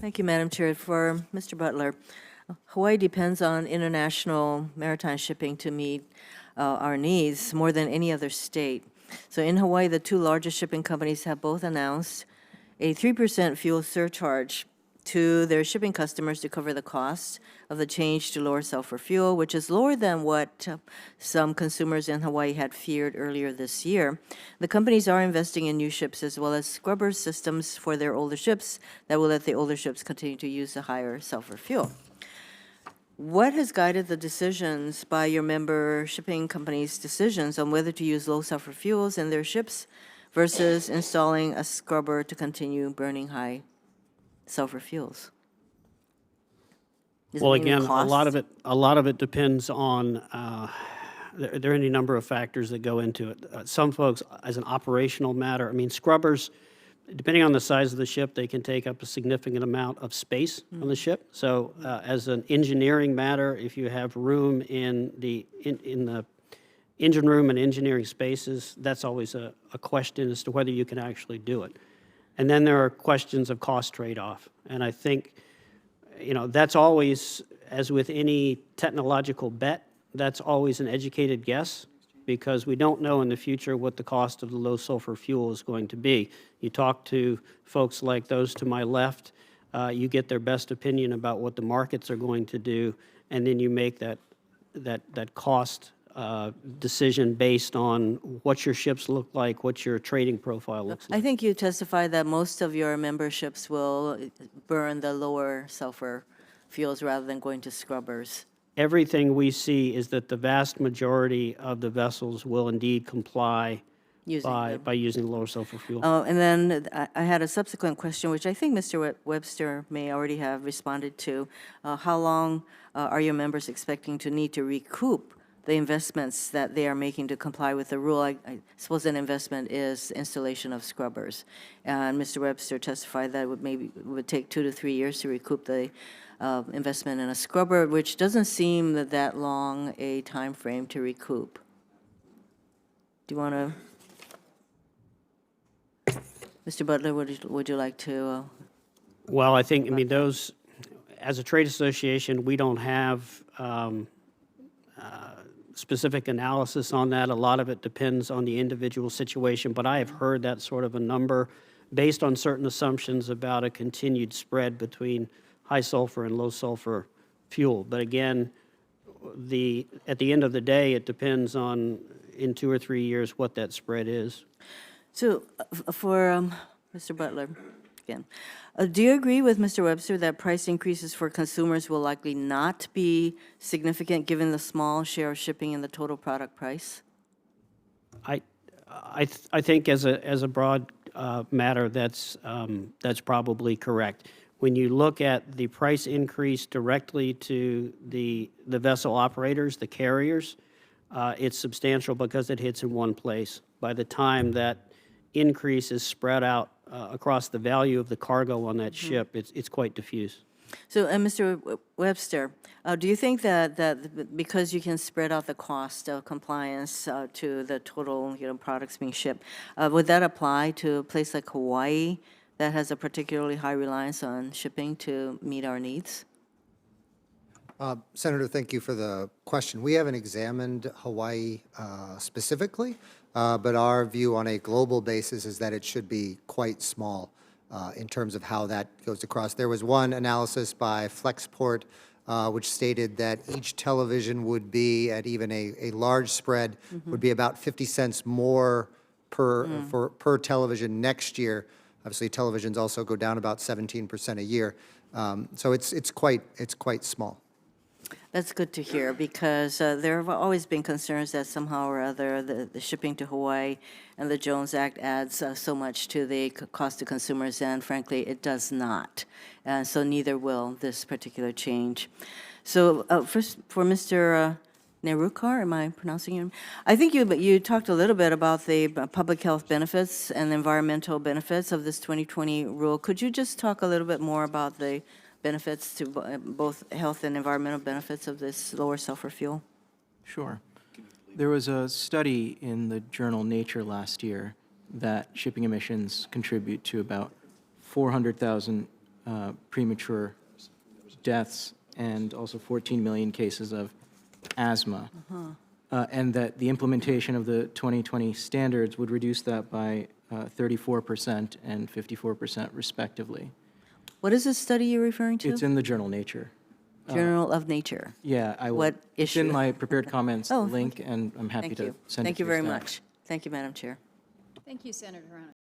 Thank you, Madam Chair. For Mr. Butler, Hawaii depends on international maritime shipping to meet our needs more than any other state. So in Hawaii, the two largest shipping companies have both announced a 3% fuel surcharge to their shipping customers to cover the cost of the change to lower sulfur fuel, which is lower than what some consumers in Hawaii had feared earlier this year. The companies are investing in new ships as well as scrubber systems for their older ships that will let the older ships continue to use the higher sulfur fuel. What has guided the decisions by your member shipping companies' decisions on whether to use low sulfur fuels in their ships versus installing a scrubber to continue burning high sulfur fuels? Is it Well, mainly again, cost? a lot of it depends on, there are any number of factors that go into it. Some folks, as an operational matter, I mean, scrubbers, depending on the size of the ship, they can take up a significant amount of space on the ship. So as an engineering matter, if you have room in the engine room and engineering spaces, that's always a question as to whether you can actually do it. And then there are questions of cost trade-off. And I think, you know, that's always, as with any technological bet, that's always an educated guess, because we don't know in the future what the cost of the low sulfur fuel is going to be. You talk to folks like those to my left, you get their best opinion about what the markets are going to do, and then you make that cost decision based on what your ships look like, what your trading profile looks like. I think you testified that most of your memberships will burn the lower sulfur fuels rather than going to scrubbers. Everything we see is that the vast majority of the vessels will indeed comply Using them. by using lower sulfur fuel. And then I had a subsequent question, which I think Mr. Webster may already have responded to. How long are your members expecting to need to recoup the investments that they are making to comply with the rule? I suppose an investment is installation of scrubbers. And Mr. Webster testified that it would take 2 to 3 years to recoup the investment in a scrubber, which doesn't seem that long a time frame to recoup. Do you want to? Mr. Butler, would you like to? Well, I think, I mean, those, as a trade association, we don't have specific analysis on that. A lot of it depends on the individual situation, but I have heard that sort of a number based on certain assumptions about a continued spread between high sulfur and low sulfur fuel. But again, at the end of the day, it depends on, in 2 or 3 years, what that spread is. So for Mr. Butler, again, do you agree with Mr. Webster that price increases for consumers will likely not be significant given the small share of shipping in the total product price? I think as a broad matter, that's probably correct. When you look at the price increase directly to the vessel operators, the carriers, it's substantial because it hits in one place. By the time that increase is spread out across the value of the cargo on that ship, it's quite diffuse. So, Mr. Webster, do you think that because you can spread out the cost of compliance to the total, products being shipped, would that apply to a place like Hawaii that has a particularly high reliance on shipping to meet our needs? Senator, thank you for the question. We haven't examined Hawaii specifically, but our view on a global basis is that it should be quite small in terms of how that goes across. There was one analysis by Flexport which stated that each television would be, at even a large spread, would be about 50 cents more per television next year. Obviously, televisions also go down about 17% a year. So it's quite small. That's good to hear, because there have always been concerns that somehow or other the shipping to Hawaii and the Jones Act adds so much to the cost to consumers, and frankly, it does not. And so neither will this particular change. So first, for Mr. Nerukar, am I pronouncing your name? I think you talked a little bit about the public health benefits and environmental benefits of this 2020 rule. Could you just talk a little bit more about the benefits to both health and environmental benefits of this lower sulfur fuel? Sure. There was a study in the journal Nature last year that shipping emissions contribute to about 400,000 premature deaths and also 14 million cases of asthma. And that the implementation of the 2020 standards would reduce that by 34% and 54% respectively. What is this study you're referring to? It's in the journal Nature. Journal of Nature. Yeah, I will. What It's in issue? my prepared comments, the Oh, link, and I'm happy Thank to you. send it Thank to you your very staff. much. Thank you, Madam Chair. Thank you, Senator Hirono.